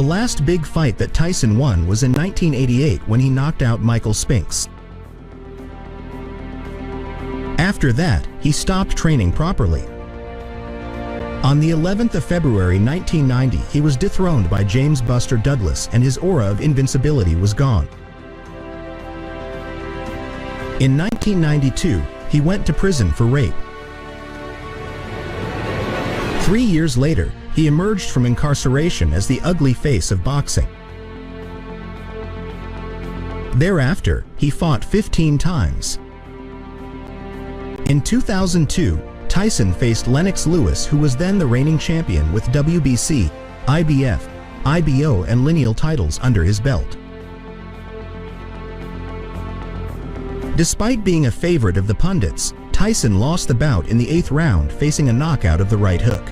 last big fight that Tyson won was in 1988 when he knocked out Michael Spinks. After that, he stopped training properly. On the 11th of February 1990, he was dethroned by James Buster Douglas and his aura of invincibility was gone. In 1992, he went to prison for rape. 3 years later, he emerged from incarceration as the ugly face of boxing. Thereafter, he fought 15 times. In 2002, Tyson faced Lennox Lewis, who was then the reigning champion with WBC, IBF, IBO and lineal titles under his belt. Despite being a favorite of the pundits, Tyson lost the bout in the 8th round, facing a knockout of the right hook.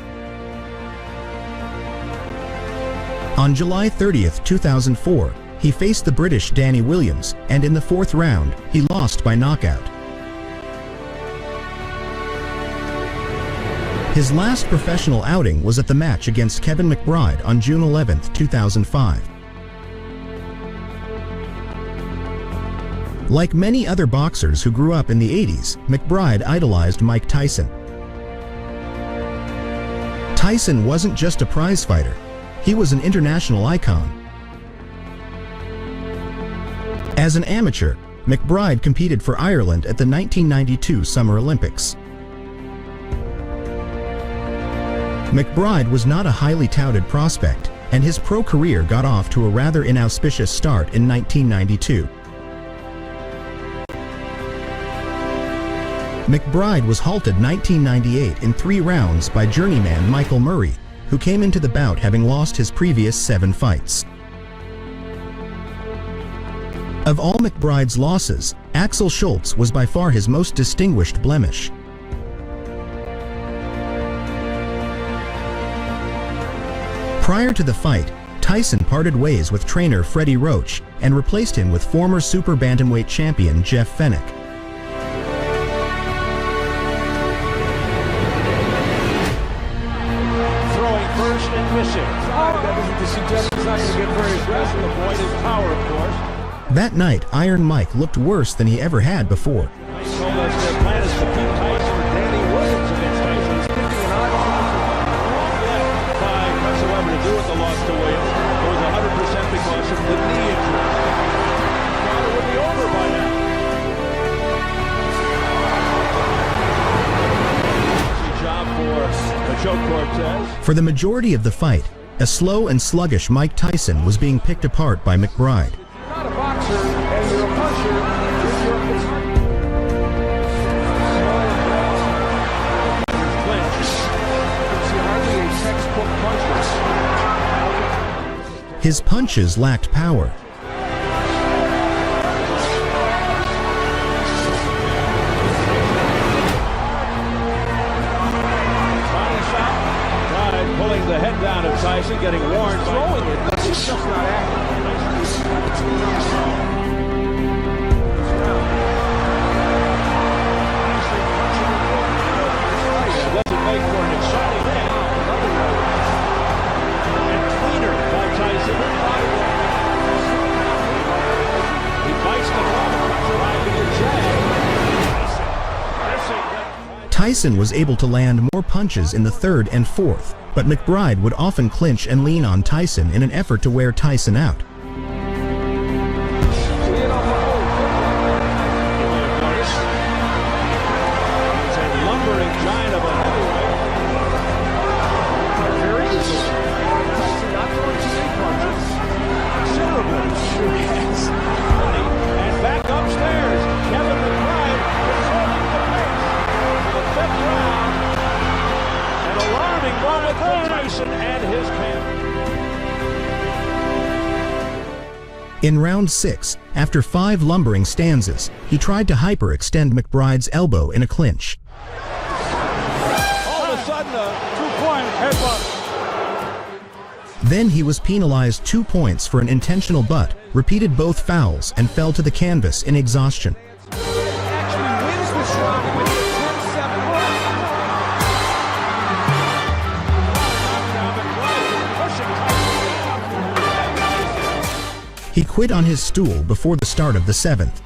On July 30, 2004, he faced the British Danny Williams, and in the 4th round, he lost by knockout. His last professional outing was at the match against Kevin McBride on June 11, 2005. Like many other boxers who grew up in the 80s, McBride idolized Mike Tyson. Tyson wasn't just a prize fighter, he was an international icon. As an amateur, McBride competed for Ireland at the 1992 Summer Olympics. McBride was not a highly touted prospect, and his pro career got off to a rather inauspicious start in 1992. McBride was halted 1998 in 3 rounds by journeyman Michael Murray, who came into the bout having lost his previous 7 fights. Of all McBride's losses, Axel Schultz was by far his most distinguished blemish. Prior to the fight, Tyson parted ways with trainer Freddie Roach and replaced him with former super bantamweight champion Jeff Fenech. Throwing first and missing. That doesn't suggest he's not going to get very aggressive. Avoid his power, of course. That night, Iron Mike looked worse than he ever had before. He told us their plan is to keep Tyson or Danny Williams against Tyson. He's picking an odd time whatsoever to do with the loss to Williams. It was 100% because of the knee injury. Thought it would be over by now. Easy job for Joe Cortez. For the majority of the fight, a slow and sluggish Mike Tyson was being picked apart by McBride. You're not a boxer and you're a puncher. His punches lacked power. Pulling the head down of Tyson, getting warned, throwing it. That's just not accurate. Doesn't make for an exciting game. And cleaner by Tyson. He bites the ball, driving a jab. Tyson was able to land more punches in the 3rd and 4th, but McBride would often clinch and lean on Tyson in an effort to wear Tyson out. It's a lumbering giant of a heavyweight. Very easy. Tyson not throwing too many punches. Considerably. Sure has. And back upstairs, Kevin McBride controlling the pace for the 5th round. An alarming moment for Tyson and his camp. In round 6, after 5 lumbering stanzas, he tried to hyperextend McBride's elbow in a clinch. All of a sudden, a 2-point headbutt. Then he was penalized 2 points for an intentional butt, repeated both fouls, and fell to the canvas in exhaustion. Actually wins this round with a 10-7 run. Knockdown, McBride pushing Tyson. He quit on his stool before the start of the 7th.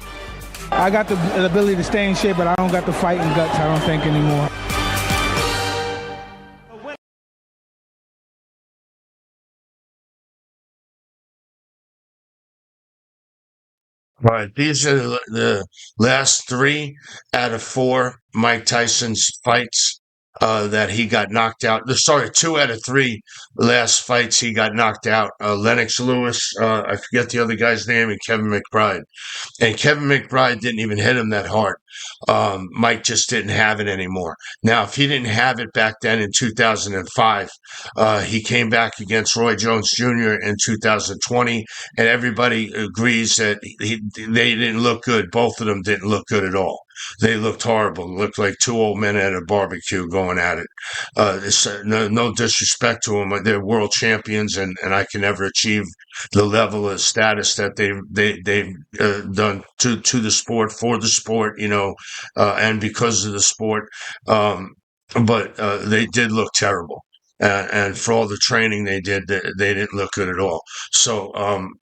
I got the ability to stay in shape, but I don't got the fighting guts, I don't think, anymore. All right, these are the last 3 out of 4 Mike Tyson's fights that he got knocked out. Sorry, 2 out of 3 last fights he got knocked out. Lennox Lewis, I forget the other guy's name, and Kevin McBride. And Kevin McBride didn't even hit him that hard. Mike just didn't have it anymore. Now, if he didn't have it back then in 2005, he came back against Roy Jones Jr. in 2020, and everybody agrees that they didn't look good. Both of them didn't look good at all. They looked horrible. Looked like 2 old men at a barbecue going at it. No disrespect to them. They're world champions, and I can never achieve the level of status that they've done to the sport, for the sport, and because of the sport. But they did look terrible. And for all the training they did, they didn't look good at all. So,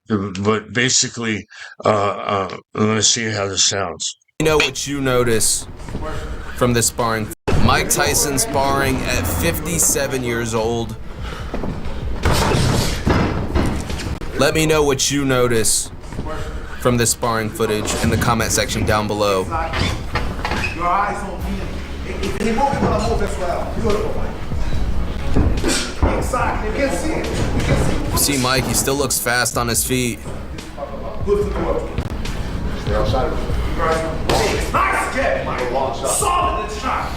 but basically, let me see how this sounds. You know what you notice from this sparring. Mike Tyson sparring at 57 years old. Let me know what you notice from this sparring footage in the comment section down below. Your eyes on him. If he move as well, you look away. Exactly. You can see it. You can see it. You see Mike, he still looks fast on his feet. Good footwork. They're outside of it. Nice kick, Mike. Solid shot.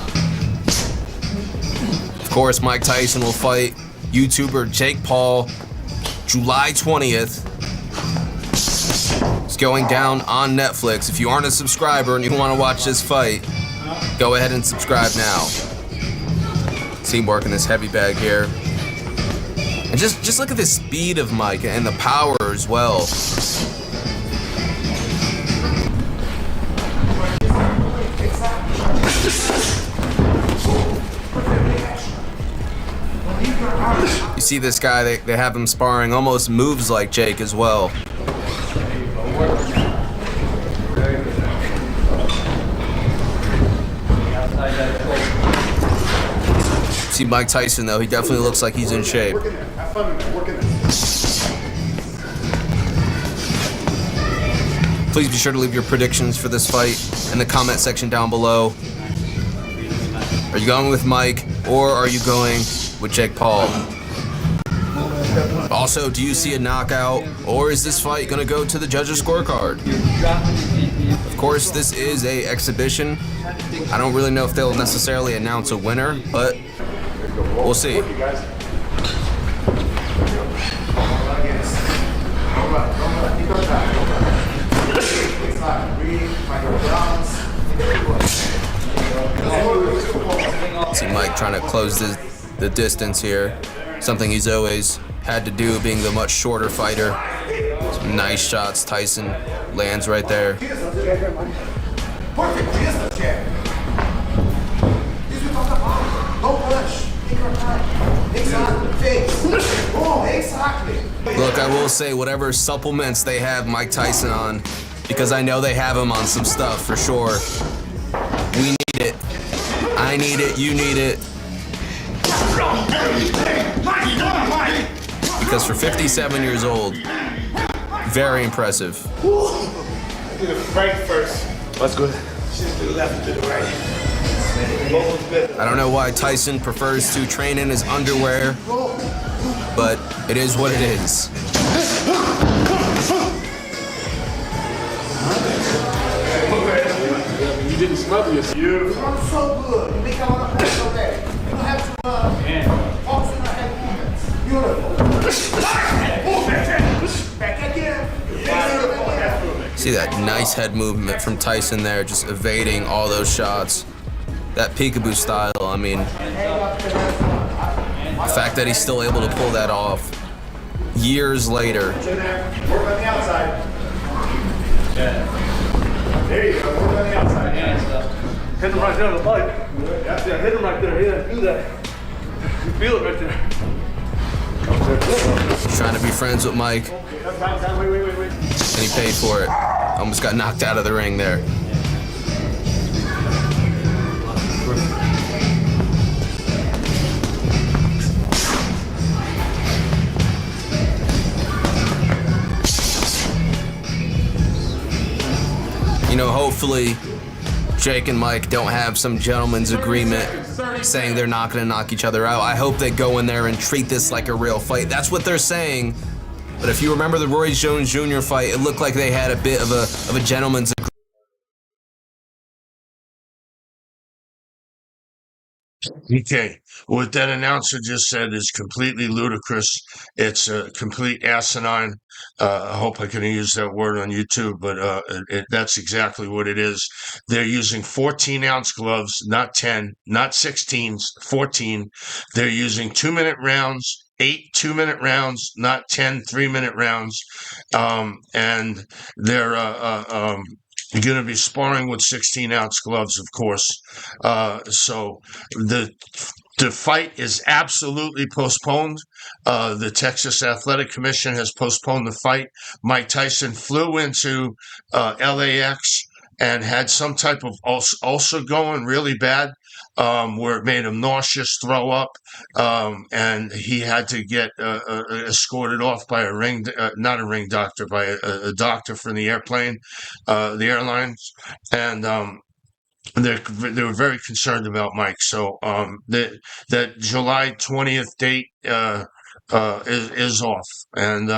Of course, Mike Tyson will fight YouTuber Jake Paul July 20th. It's going down on Netflix. If you aren't a subscriber and you want to watch this fight, go ahead and subscribe now. See him working this heavy bag here. And just look at the speed of Mike and the power as well. You see this guy, they have him sparring, almost moves like Jake as well. See Mike Tyson though, he definitely looks like he's in shape. Please be sure to leave your predictions for this fight in the comment section down below. Are you going with Mike or are you going with Jake Paul? Also, do you see a knockout or is this fight going to go to the judges' scorecard? Of course, this is an exhibition. I don't really know if they'll necessarily announce a winner, but we'll see. See Mike trying to close the distance here. Something he's always had to do, being the much shorter fighter. Some nice shots. Tyson lands right there. Look, I will say whatever supplements they have Mike Tyson on, because I know they have him on some stuff for sure. We need it. I need it. You need it. Because for 57 years old, very impressive. Right first. That's good. She's to the left, to the right. I don't know why Tyson prefers to train in his underwear, but it is what it is. You didn't smother yourself. You run so good. You make a lot of pressure already. You don't have to focus on your head movements. Beautiful. Back again. See that nice head movement from Tyson there, just evading all those shots. That peekaboo style, I mean, the fact that he's still able to pull that off years later. Work on the outside. There you go. Work on the outside. Hit him right there on the bike. That's it. Hit him right there. Yeah, do that. You feel it right there. Trying to be friends with Mike. Wait. And he paid for it. Almost got knocked out of the ring there. You know, hopefully Jake and Mike don't have some gentleman's agreement saying they're not going to knock each other out. I hope they go in there and treat this like a real fight. That's what they're saying. But if you remember the Roy Jones Jr. fight, it looked like they had a bit of a gentleman's agreement. Okay, what that announcer just said is completely ludicrous. It's a complete asinine. I hope I can use that word on YouTube, but that's exactly what it is. They're using 14-ounce gloves, not 10, not 16s, 14. They're using 2-minute rounds, 8 2-minute rounds, not 10 3-minute rounds, and they're going to be sparring with 16-ounce gloves, of course. So the fight is absolutely postponed. The Texas Athletic Commission has postponed the fight. Mike Tyson flew into LAX and had some type of ulcer going really bad, where it made him nauseous, throw up, and he had to get escorted off by not a ring doctor, by a doctor from the the airlines, and they were very concerned about Mike. So that July 20th date is off, and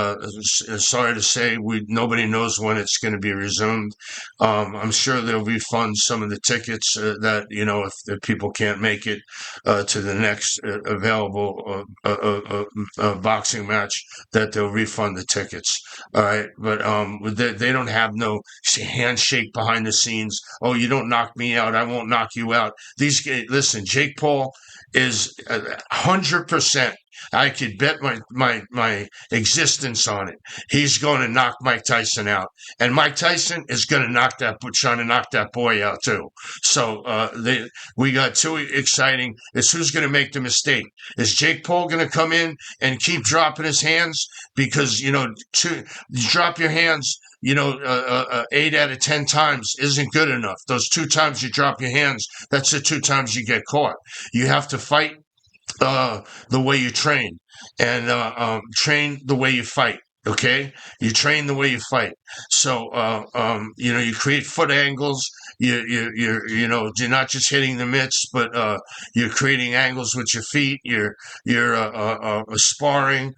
sorry to say, nobody knows when it's going to be resumed. I'm sure they'll refund some of the tickets that, if people can't make it to the next available boxing match, that they'll refund the tickets. All right, but they don't have no handshake behind the scenes. Oh, you don't knock me out, I won't knock you out. Listen, Jake Paul is 100%. I could bet my existence on it. He's going to knock Mike Tyson out, and Mike Tyson is going to trying to knock that boy out too. So we got two exciting. It's who's going to make the mistake. Is Jake Paul going to come in and keep dropping his hands? Because you drop your hands. 8 out of 10 times isn't good enough. Those 2 times you drop your hands, that's the 2 times you get caught. You have to fight the way you train, and train the way you fight. Okay, you train the way you fight. So you create foot angles. You're not just hitting the mitts, but you're creating angles with your feet. You're sparring,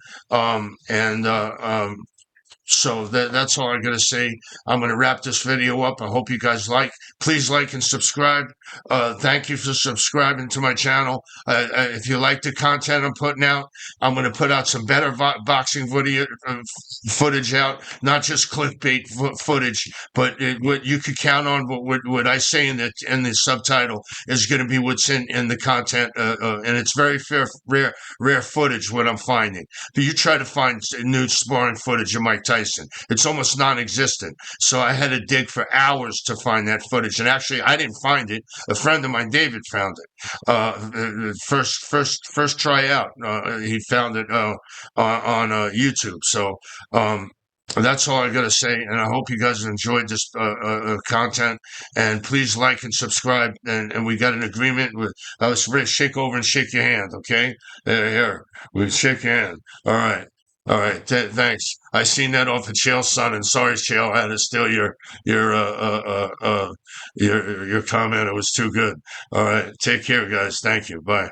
so that's all I got to say. I'm going to wrap this video up. I hope you guys please like and subscribe. Thank you for subscribing to my channel. If you like the content I'm putting out, I'm going to put out some better boxing footage out, not just clickbait footage, but what you could count on. What I say in the subtitle is going to be what's in the content, and it's very rare footage what I'm finding. But you try to find new sparring footage of Mike Tyson, it's almost non-existent. So I had to dig for hours to find that footage, and actually I didn't find it. A friend of mine, David, found it. First try out, he found it on YouTube. So that's all I got to say, and I hope you guys enjoyed this content. And please like and subscribe. And we got an agreement with. Let's shake over and shake your hand, okay? Here, we shake your hand. All right. All right, thanks. I seen that off of Chael's son, and sorry, Chael, I had to steal your comment. It was too good. All right, take care, guys. Thank you. Bye.